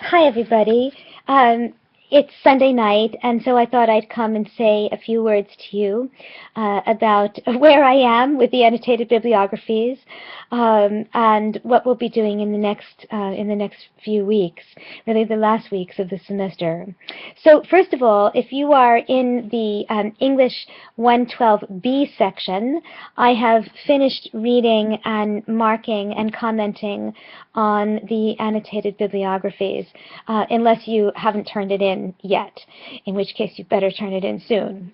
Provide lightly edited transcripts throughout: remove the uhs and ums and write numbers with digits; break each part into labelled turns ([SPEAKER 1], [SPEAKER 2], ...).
[SPEAKER 1] Hi, everybody. It's Sunday night, and so I thought I'd come and say a few words to you about where I am with the annotated bibliographies and what we'll be doing in the next few weeks, really the last weeks of the semester. So, first of all, if you are in the English 112B section, I have finished reading and marking and commenting on the annotated bibliographies, unless you haven't turned it in yet, in which case you better turn it in soon.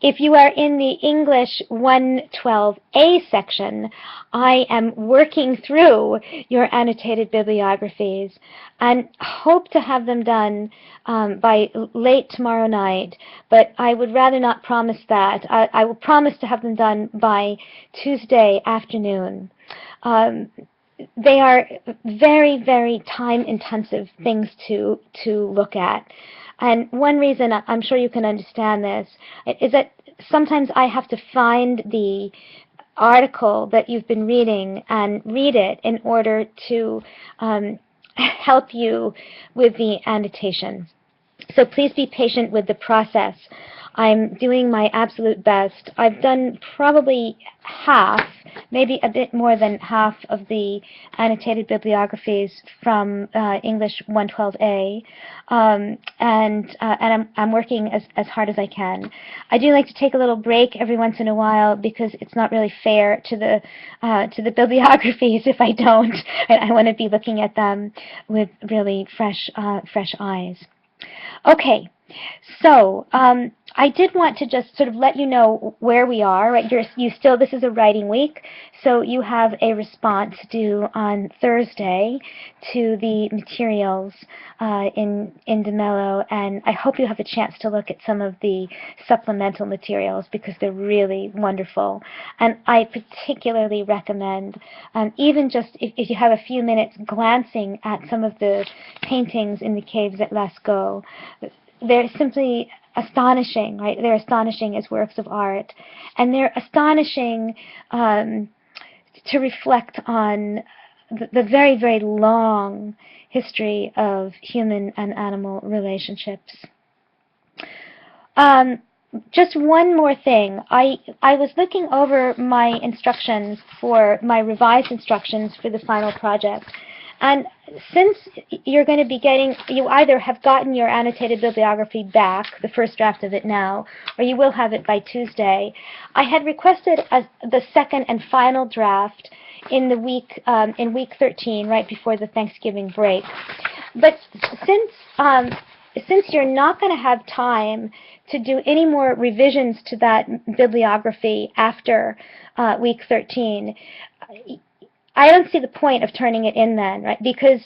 [SPEAKER 1] If you are in the English 112A section, I am working through your annotated bibliographies and hope to have them done by late tomorrow night, but I would rather not promise that. I will promise to have them done by Tuesday afternoon. They are very, very time-intensive things to look at. And one reason, I'm sure you can understand this, is that sometimes I have to find the article that you've been reading and read it in order to help you with the annotation. So please be patient with the process. I'm doing my absolute best. I've done probably half, maybe a bit more than half of the annotated bibliographies from English 112A, and I'm working as hard as I can. I do like to take a little break every once in a while because it's not really fair to the bibliographies if I don't. I want to be looking at them with really fresh eyes. Okay, so I did want to just sort of let you know where we are. Right, this is a writing week, so you have a response due on Thursday to the materials in DeMello, and I hope you have a chance to look at some of the supplemental materials because they're really wonderful. And I particularly recommend, even just if you have a few minutes, glancing at some of the paintings in the caves at Lascaux. They're simply astonishing, right? They're astonishing as works of art, and they're astonishing to reflect on the very, very long history of human and animal relationships. Just one more thing. I was looking over my instructions for my revised instructions for the final project. And since you're going to be you either have gotten your annotated bibliography back, the first draft of it now, or you will have it by Tuesday, I had requested the second and final draft in week 13, right before the Thanksgiving break. But since you're not going to have time to do any more revisions to that bibliography after week 13, I don't see the point of turning it in then, right? Because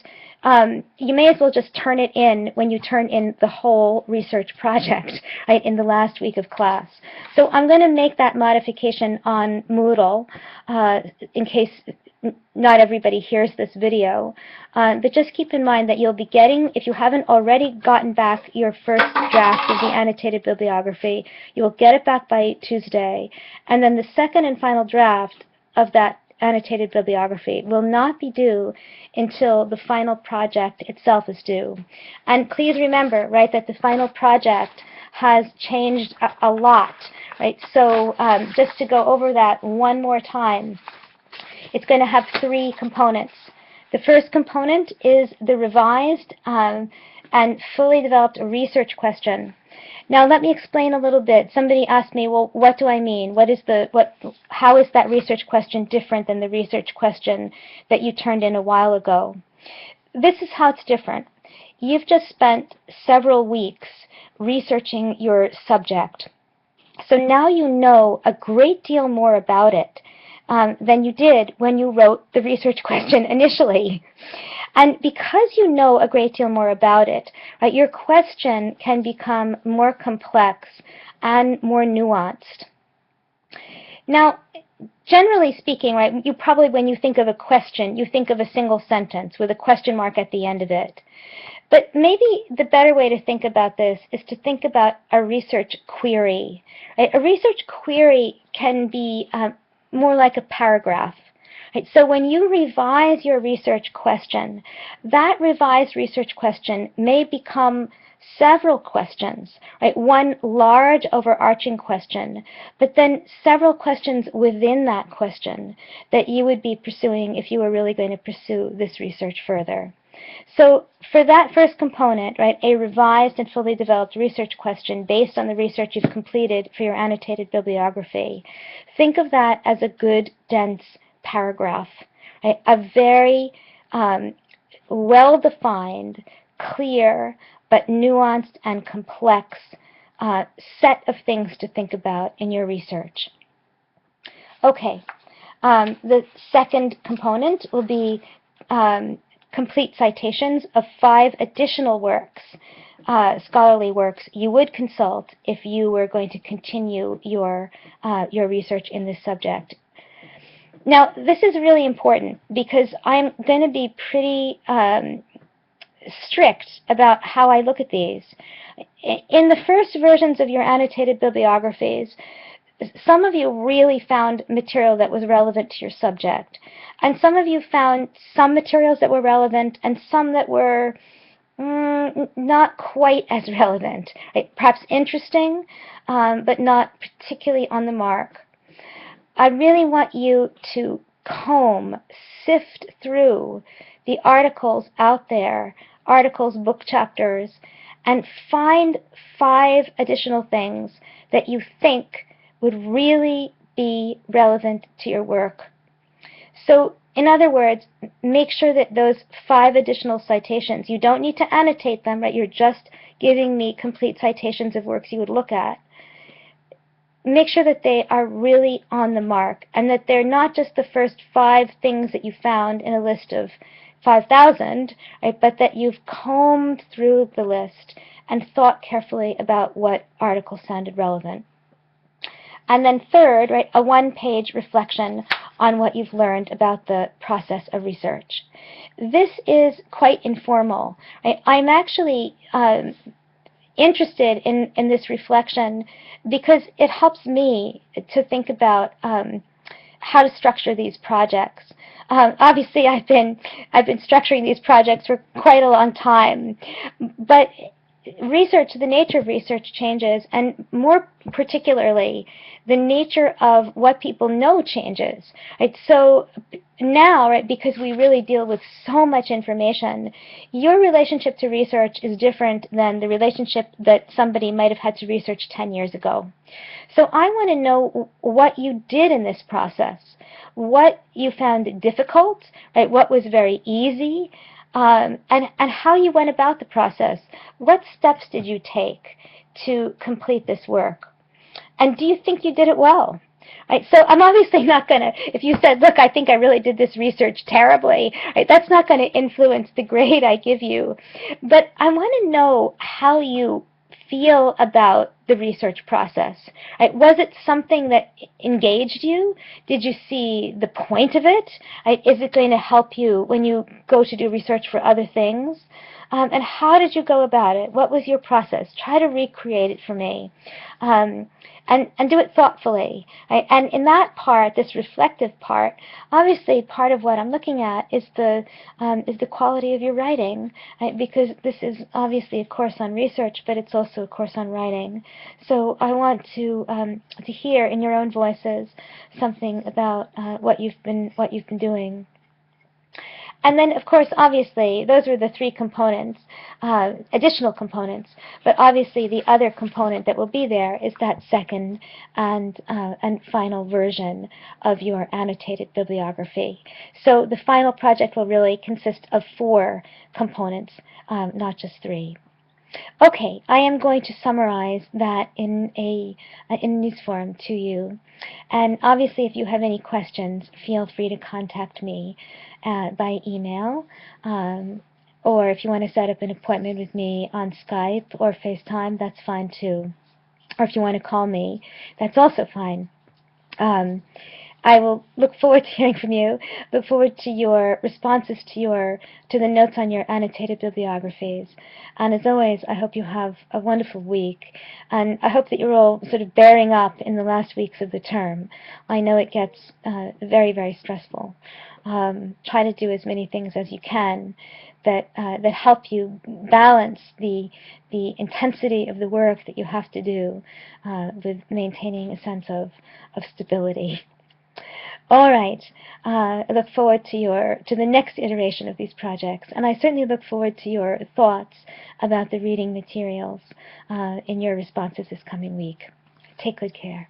[SPEAKER 1] you may as well just turn it in when you turn in the whole research project, right, in the last week of class. So I'm going to make that modification on Moodle in case not everybody hears this video. But just keep in mind that you'll be getting, if you haven't already gotten back your first draft of the annotated bibliography, you will get it back by Tuesday. And then the second and final draft of that annotated bibliography will not be due until the final project itself is due. And please remember, right, that the final project has changed a lot, right? So just to go over that one more time, it's going to have three components. The first component is the revised and fully developed research question. Now let me explain a little bit. Somebody asked me, well, what do I mean? How is that research question different than the research question that you turned in a while ago? This is how it's different. You've just spent several weeks researching your subject. So now you know a great deal more about it than you did when you wrote the research question initially. And because you know a great deal more about it, right, your question can become more complex and more nuanced. Now, generally speaking, right, you probably, when you think of a question, you think of a single sentence with a question mark at the end of it. But maybe the better way to think about this is to think about a research query. Right? A research query can be more like a paragraph. Right? So when you revise your research question, that revised research question may become several questions, right? One large overarching question, but then several questions within that question that you would be pursuing if you were really going to pursue this research further. So for that first component, right, a revised and fully developed research question based on the research you've completed for your annotated bibliography, think of that as a good, dense paragraph, right? A very well-defined, clear, but nuanced and complex set of things to think about in your research. Okay, the second component will be complete citations of 5 additional works, scholarly works you would consult if you were going to continue your research in this subject. Now, this is really important because I'm going to be pretty strict about how I look at these. In the first versions of your annotated bibliographies, some of you really found material that was relevant to your subject, and some of you found some materials that were relevant and some that were not quite as relevant, right? Perhaps interesting, but not particularly on the mark. I really want you to sift through the articles out there, articles, book chapters, and find 5 additional things that you think would really be relevant to your work. So, in other words, make sure that those 5 additional citations, you don't need to annotate them, right? You're just giving me complete citations of works you would look at. Make sure that they are really on the mark and that they're not just the first 5 things that you found in a list of 5,000, right, but that you've combed through the list and thought carefully about what articles sounded relevant. And then third, right, a 1-page reflection on what you've learned about the process of research. This is quite informal. Right? I'm actually interested in this reflection because it helps me to think about how to structure these projects. Obviously, I've been structuring these projects for quite a long time, but research, the nature of research changes, and more particularly, the nature of what people know changes. Right? So now, right, because we really deal with so much information, your relationship to research is different than the relationship that somebody might have had to research 10 years ago. So I want to know what you did in this process, what you found difficult, right, what was very easy, and how you went about the process. What steps did you take to complete this work? And do you think you did it well? Right, so I'm obviously not going to, if you said, look, I think I really did this research terribly, right, that's not going to influence the grade I give you. But I want to know how you feel about the research process. Right? Was it something that engaged you? Did you see the point of it? Right? Is it going to help you when you go to do research for other things? And how did you go about it? What was your process? Try to recreate it for me. And do it thoughtfully. Right? And in that part, this reflective part, obviously part of what I'm looking at is the quality of your writing, right? Because this is obviously a course on research, but it's also a course on writing. So I want to hear in your own voices something about what you've been doing. And then, of course, obviously, those were the 3 components, additional components. But obviously, the other component that will be there is that second and final version of your annotated bibliography. So the final project will really consist of 4 components, not just 3. Okay, I am going to summarize that in news form to you. And obviously, if you have any questions, feel free to contact me by email, or if you want to set up an appointment with me on Skype or FaceTime, that's fine too. Or if you want to call me, that's also fine. I will look forward to hearing from you. Look forward to your responses to the notes on your annotated bibliographies. And as always, I hope you have a wonderful week. And I hope that you're all sort of bearing up in the last weeks of the term. I know it gets very, very stressful. Try to do as many things as you can that help you balance the intensity of the work that you have to do with maintaining a sense of stability. All right. I look forward to the next iteration of these projects, and I certainly look forward to your thoughts about the reading materials in your responses this coming week. Take good care.